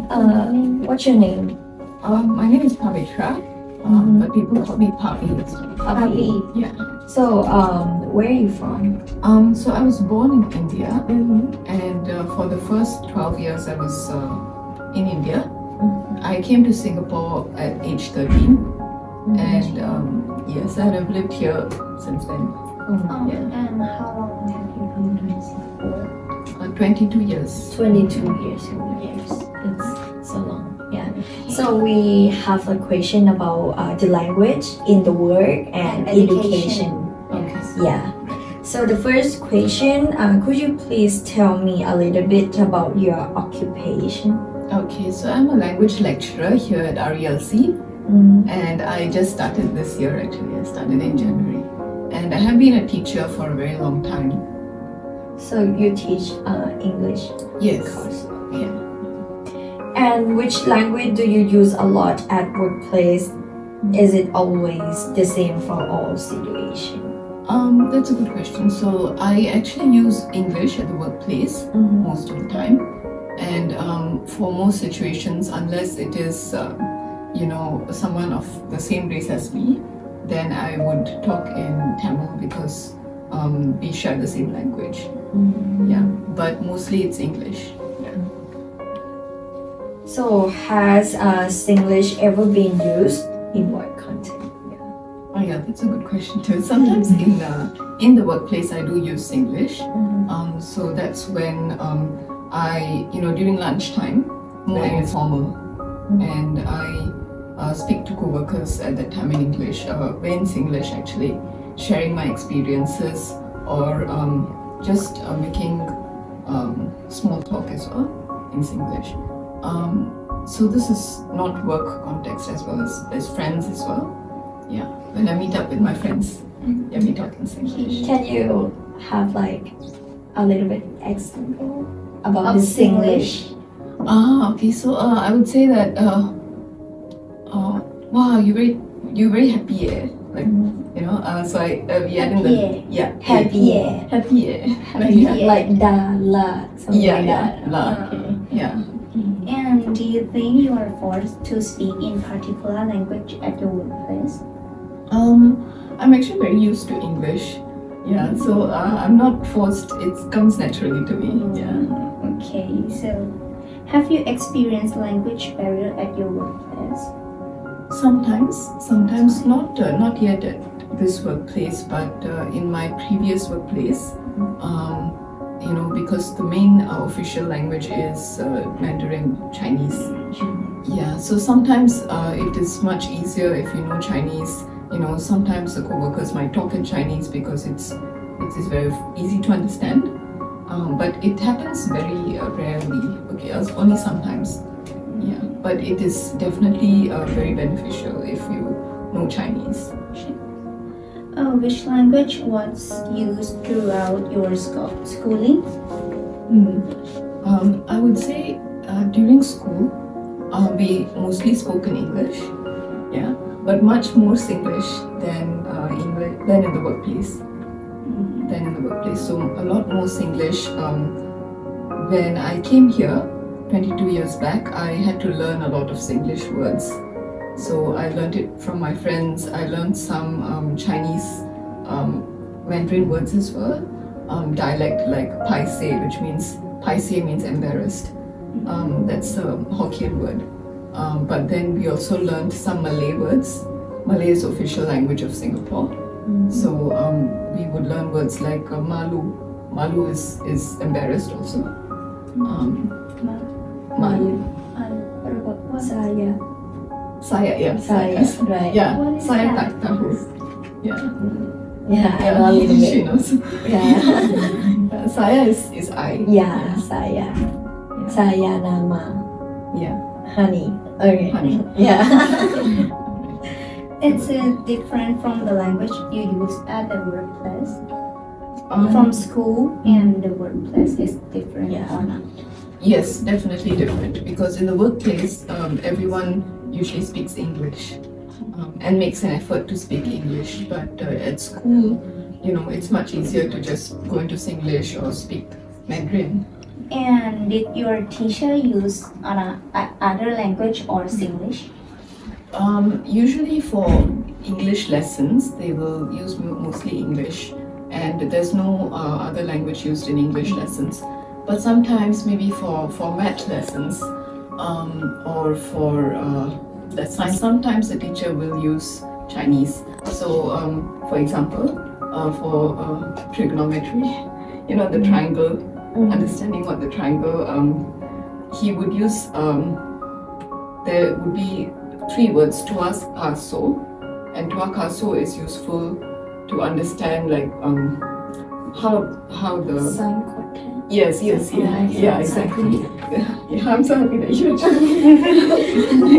What's your name? My name is Pavitra, but people call me Pavi. Avi. Yeah. So, where are you from? So I was born in India, Mm-hmm. and for the first 12 years I was in India. I came to Singapore at age 13, and yes, I have lived here since then. Yeah. And how long have you been in Singapore? 22 years. 22 years. Years. It's so long. Yeah. So we have a question about the language in the work and education. Okay. Yeah. So the first question, could you please tell me a little bit about your occupation? Okay, so I'm a language lecturer here at RELC, and I just started this year actually. I started in January, and I have been a teacher for a very long time. So you teach English Yes. course. Yeah. And which language do you use a lot at workplace? Is it always the same for all situations? That's a good question. So I actually use English at the workplace most of the time, and for most situations, unless it is, someone of the same race as me, then I would talk in Tamil because we share the same language. Yeah, but mostly it's English. Yeah. So has Singlish ever been used in what context? Oh yeah, that's a good question too. Sometimes in the workplace I do use English. So that's when I, during lunchtime, more informal, and I speak to co-workers at that time in English, in Singlish actually, sharing my experiences or just making small talk as well in Singlish. So this is not work context as well as friends as well. Yeah, when I meet up with my friends, yeah, we talk in Singlish. Can you have like a little bit example about Of the Singlish? Okay, so I would say that wow, you're very happy, eh? Like, so we add in the Happy, yeah. happy, eh? Happy, Yeah. like da, la, something Yeah, like yeah, that. la. Okay. Yeah. And do you think you are forced to speak in particular language at your workplace? I'm actually very used to English. Yeah, so I'm not forced. It comes naturally to me. Yeah. Okay, so have you experienced language barrier at your workplace? Sometimes not yet at this workplace, but in my previous workplace, because the main official language is Mandarin Chinese. Yeah, so sometimes it is much easier if you know Chinese. Sometimes the co-workers might talk in Chinese because it is very easy to understand. But it happens very rarely. Okay, only sometimes. Yeah, but it is definitely very beneficial if you know Chinese. Which language was used throughout your schooling? I would say during school, we mostly spoke in English. Yeah, but much more Singlish than in the workplace. So a lot more Singlish. When I came here 22 years back, I had to learn a lot of Singlish words. So I learned it from my friends. I learned some Chinese Mandarin words as well. Dialect like paise, which means embarrassed. That's a Hokkien word. But then we also learned some Malay words. Malay is official language of Singapore. So we would learn words like malu. Malu is embarrassed also. Malu. Saya. Saya, yeah. Saya, right. Yeah, What is saya that? tak tahu. Yeah. Yeah, I know a little She bit. knows. Yeah. Saya is I. Yeah, saya. Saya nama Yeah. Honey. Okay. Honey. Yeah. It's different from the language you use at the workplace. Um, From school and the workplace is different Yeah. or not? Yes, definitely different because in the workplace, everyone usually speaks English and makes an effort to speak English. But at school, it's much easier to just go into Singlish or speak Mandarin. And did your teacher use other language or Singlish? Usually for English lessons, they will use mostly English, and there's no other language used in English lessons. But sometimes, maybe for math lessons or for science, sometimes the teacher will use Chinese. So, for example, for trigonometry, you know, the triangle, understanding what the triangle, he would use, there would be 3 words, tuas kaso, and tua kaso is useful to understand like how the Sine quartet. yes exactly. Yeah, I'm so happy that you're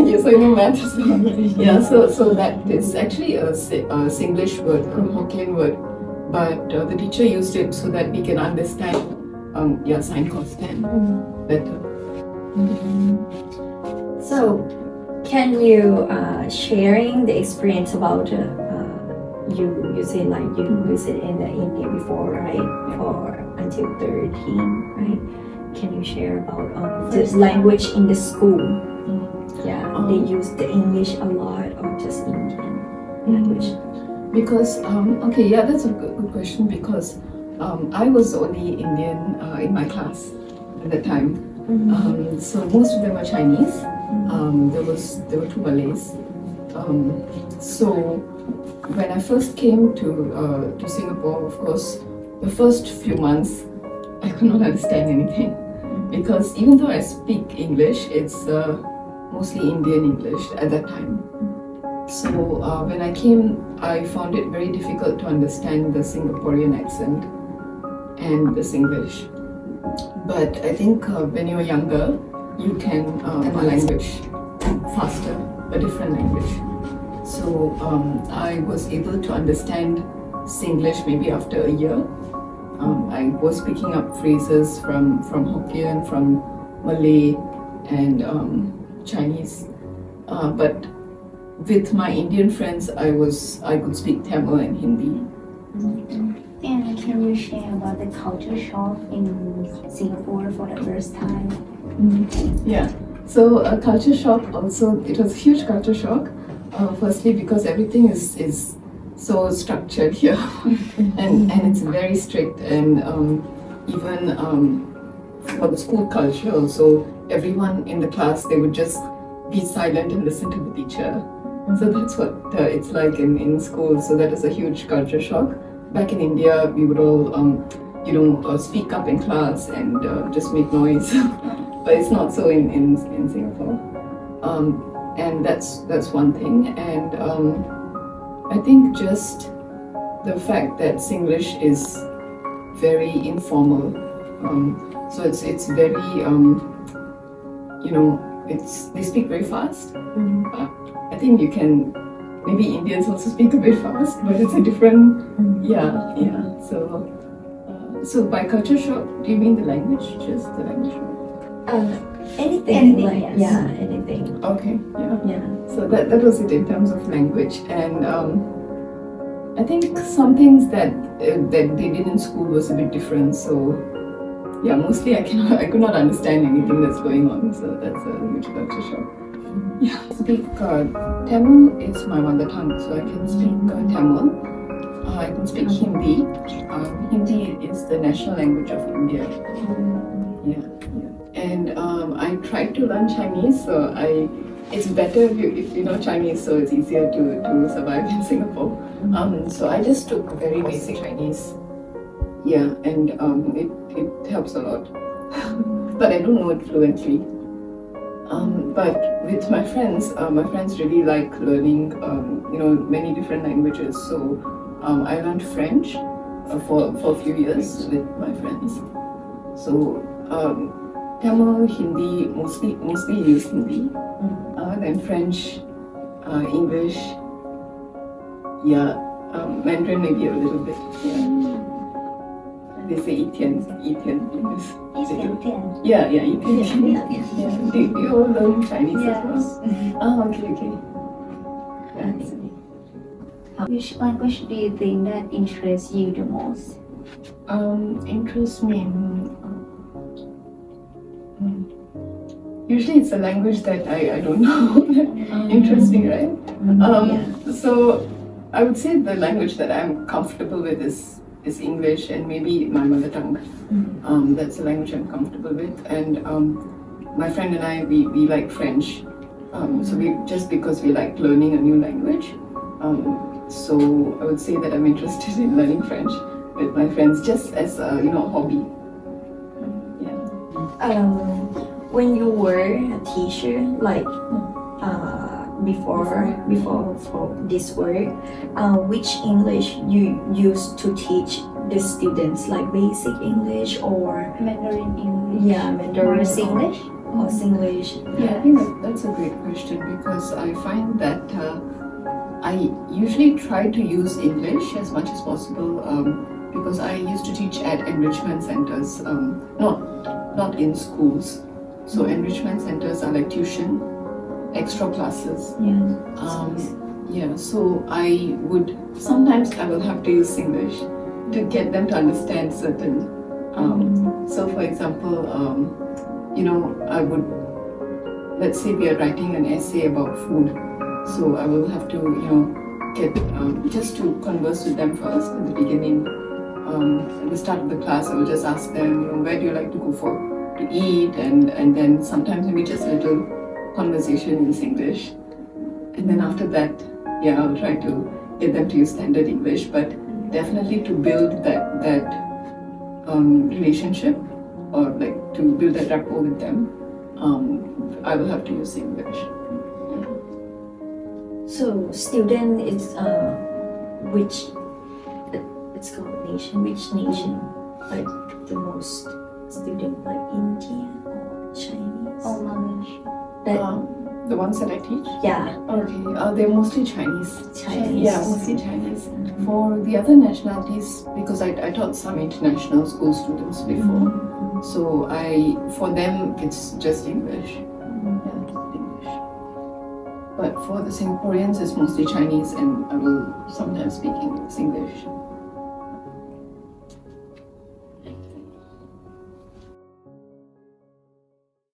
yes, I know math as well. Yeah, so that is actually a Singlish word, a Hokkien word, but the teacher used it so that we can understand sine cos tan better. So, can you sharing the experience about you say like you visit in the India before, right? For until 13, right? Can you share about the language in the school? Yeah, they use the English a lot or just Indian language? Because okay, yeah, that's a good question, because I was the only Indian in my class at the time. So most of them were Chinese. There were 2 Malays. So when I first came to Singapore, of course, the first few months I could not understand anything, because even though I speak English, it's mostly Indian English at that time. So when I came, I found it very difficult to understand the Singaporean accent and the Singlish. But I think when you're younger, you can a language faster, a different language. So I was able to understand Singlish maybe after a year. I was picking up phrases from Hokkien, from Malay, and Chinese. But with my Indian friends, I could speak Tamil and Hindi. And can you share about the culture shock in Singapore for the first time? Yeah, so a culture shock also, it was a huge culture shock. Firstly, because everything is so structured here and it's very strict, and even for the school culture also, everyone in the class, they would just be silent and listen to the teacher. So that's what it's like in school. So that is a huge culture shock. Back in India, we would all speak up in class and just make noise. But it's not so in Singapore. And that's one thing. And I think just the fact that Singlish is very informal. So it's very they speak very fast. I think you can, maybe Indians also speak a bit fast, but it's a different, So by culture shock, do you mean the language, just the language? Anything, yes. Yeah, anything. Okay, Yeah. So that was it in terms of language, and I think some things that they did in school was a bit different. So yeah, mostly I could not understand anything that's going on. So that's a huge culture shock. Yeah, speak Tamil is my mother tongue, so I can speak Tamil. I can speak Hindi. Hindi is the national language of India. Yeah. And I tried to learn Chinese, so it's better if you know Chinese, so it's easier to survive in Singapore. So I just took very basic Chinese. Yeah, and it helps a lot. But I don't know it fluently. But with my friends really like learning, many different languages. So I learned French for a few years with my friends. So Tamil, Hindi, mostly use Hindi. Then French, English, Mandarin maybe a little bit. Yeah. They say Etienne. Yeah, Etienne. Yeah. Do you all learn Chinese as well? Oh, okay. Which language do you think that interests you the most? Interests me. Usually it's a language that I don't know. Interesting, right? So I would say the language that I'm comfortable with is English and maybe my mother tongue. That's the language I'm comfortable with. And my friend and I, we like French. So we just because we like learning a new language. So I would say that I'm interested in learning French with my friends just as a hobby. When you were a teacher, like before for this work, which English you used to teach the students, like basic English or Mandarin English. yeah, Mandarin Or Singlish. or Singlish? Yeah, I think that's a great question because I find that I usually try to use English as much as possible because I used to teach at enrichment centers, not in schools. So enrichment centers are like tuition, extra classes. So I would sometimes I will have to use English to get them to understand certain. So for example, I would, let's say we are writing an essay about food, so I will have to get just to converse with them first at the beginning. At the start of the class, I will just ask them, where do you like to go to eat, and then sometimes maybe just a little conversation in English, and then after that, I'll try to get them to use standard English, but definitely to build that relationship or like to build that rapport with them, I will have to use English. So student is which it's called nation. Which nation like the most student, like Indian or Chinese? Or Malaysia. The ones that I teach? Yeah, Okay, they're mostly Chinese. Chinese. Yeah, mostly Chinese. For the other nationalities, because I taught some international school students before, so for them it's just English. English. But for the Singaporeans, it's mostly Chinese, and I will sometimes speak English.